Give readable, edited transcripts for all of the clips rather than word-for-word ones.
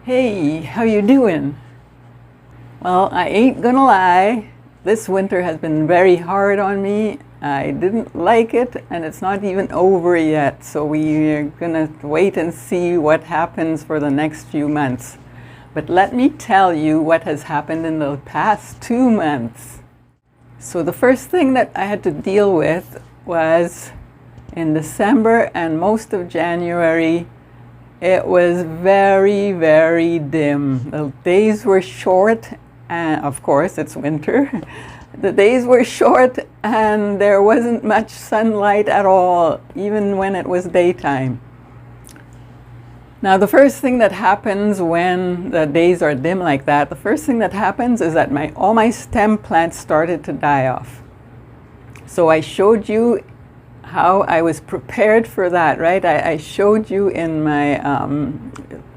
Hey, how you doing? Well, I ain't gonna lie, this winter has been very hard on me. I didn't like it, and it's not even over yet, so we're gonna wait and see what happens for the next few months. But let me tell you what has happened in the past 2 months. So the first thing that I had to deal with was in December and most of January. It was very, very dim. The days were short, and of course it's winter. The days were short and there wasn't much sunlight at all, even when it was daytime. Now the first thing that happens when the days are dim like that, the first thing that happens is that all my stem plants started to die off. So I showed you how I was prepared for that, right? I showed you in my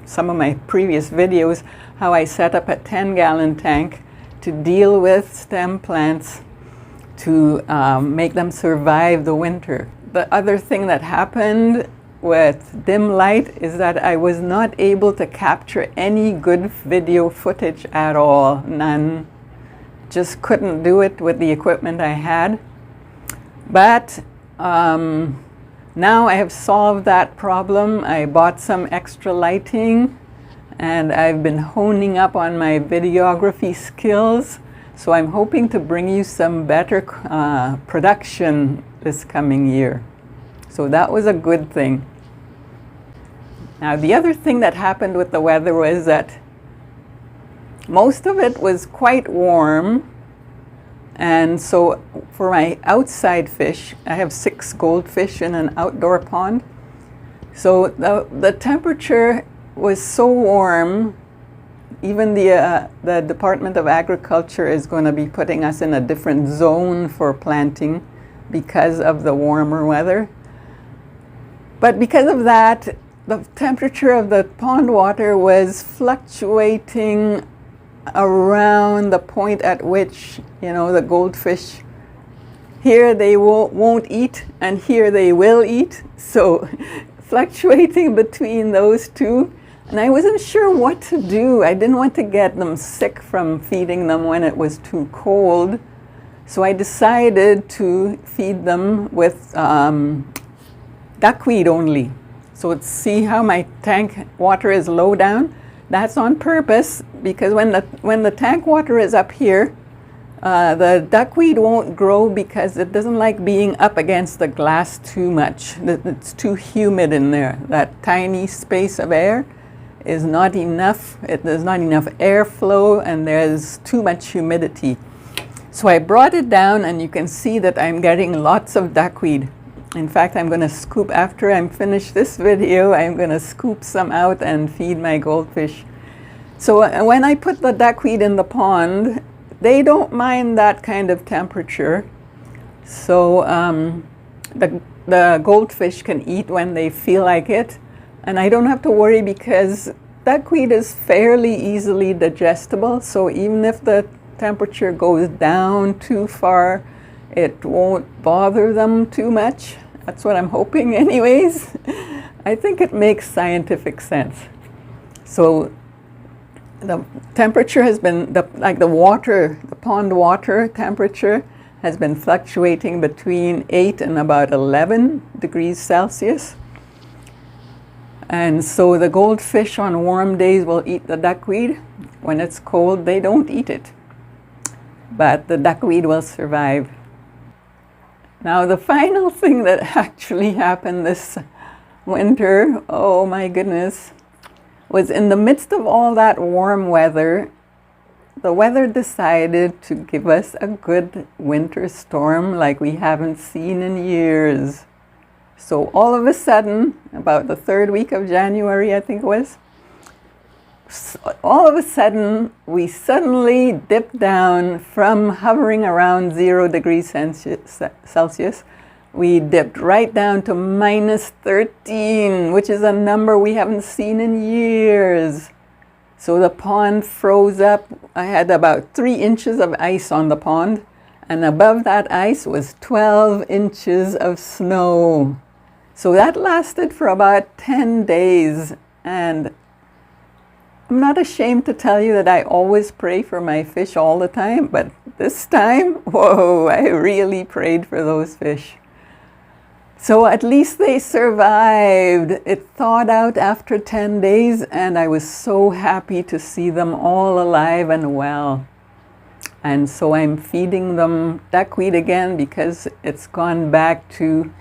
some of my previous videos how I set up a 10-gallon tank to deal with stem plants to make them survive the winter. The other thing that happened with dim light is that I was not able to capture any good video footage at all. None. Just couldn't do it with the equipment I had. But now I have solved that problem. I bought some extra lighting and I've been honing up on my videography skills. So I'm hoping to bring you some better production this coming year. So that was a good thing. Now the other thing that happened with the weather was that most of it was quite warm. And so for my outside fish, I have 6 goldfish in an outdoor pond. So the temperature was so warm, even the Department of Agriculture is going to be putting us in a different zone for planting because of the warmer weather. But because of that, the temperature of the pond water was fluctuating around the point at which, the goldfish, here they won't eat and here they will eat. So fluctuating between those two. And I wasn't sure what to do. I didn't want to get them sick from feeding them when it was too cold. So I decided to feed them with duckweed only. So let's see how my tank water is low down. That's on purpose because when the tank water is up here, the duckweed won't grow because it doesn't like being up against the glass too much. It's too humid in there. That tiny space of air is not enough. There's not enough airflow and there's too much humidity. So I brought it down and you can see that I'm getting lots of duckweed. In fact, I'm going to scoop, after I'm finished this video, I'm going to scoop some out and feed my goldfish. So when I put the duckweed in the pond, they don't mind that kind of temperature. So the goldfish can eat when they feel like it. And I don't have to worry because duckweed is fairly easily digestible. So even if the temperature goes down too far, it won't bother them too much. That's what I'm hoping anyways. I think it makes scientific sense. So the temperature has been, the pond water temperature has been fluctuating between 8 and about 11 degrees Celsius. And so the goldfish on warm days will eat the duckweed. When it's cold, they don't eat it. But the duckweed will survive. Now the final thing that actually happened this winter, oh my goodness, was in the midst of all that warm weather, the weather decided to give us a good winter storm like we haven't seen in years. So all of a sudden, about the 3rd week of January, I think it was, all of a sudden, we suddenly dipped down from hovering around 0 degrees Celsius. We dipped right down to minus 13, which is a number we haven't seen in years. So the pond froze up. I had about 3 inches of ice on the pond, and above that ice was 12 inches of snow. So that lasted for about 10 days, and I'm not ashamed to tell you that I always pray for my fish all the time, but this time, whoa, I really prayed for those fish. So at least they survived. It thawed out after 10 days, and I was so happy to see them all alive and well. And so I'm feeding them duckweed again because it's gone back to,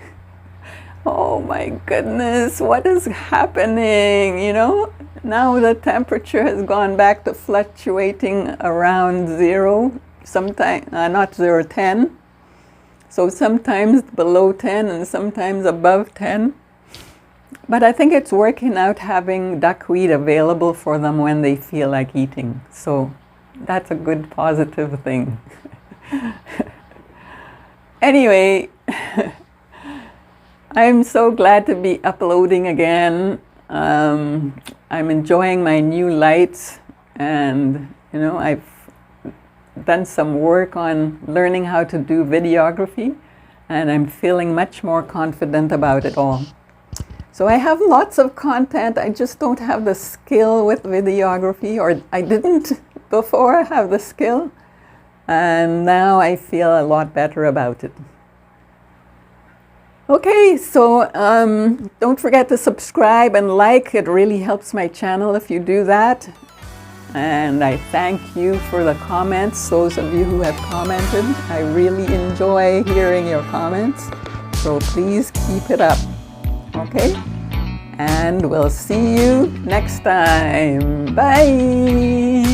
oh my goodness, what is happening, you know? Now the temperature has gone back to fluctuating around zero, sometimes, not 0, 10. So sometimes below 10 and sometimes above 10. But I think it's working out having duckweed available for them when they feel like eating. So that's a good positive thing. Anyway, I'm so glad to be uploading again. I'm enjoying my new lights, and you know, I've done some work on learning how to do videography, and I'm feeling much more confident about it all. So I have lots of content, I just don't have the skill with videography, or I didn't before have the skill, and now I feel a lot better about it. Okay, so don't forget to subscribe and like. It really helps my channel if you do that. And I thank you for the comments, those of you who have commented. I really enjoy hearing your comments. So please keep it up, okay? And we'll see you next time. Bye!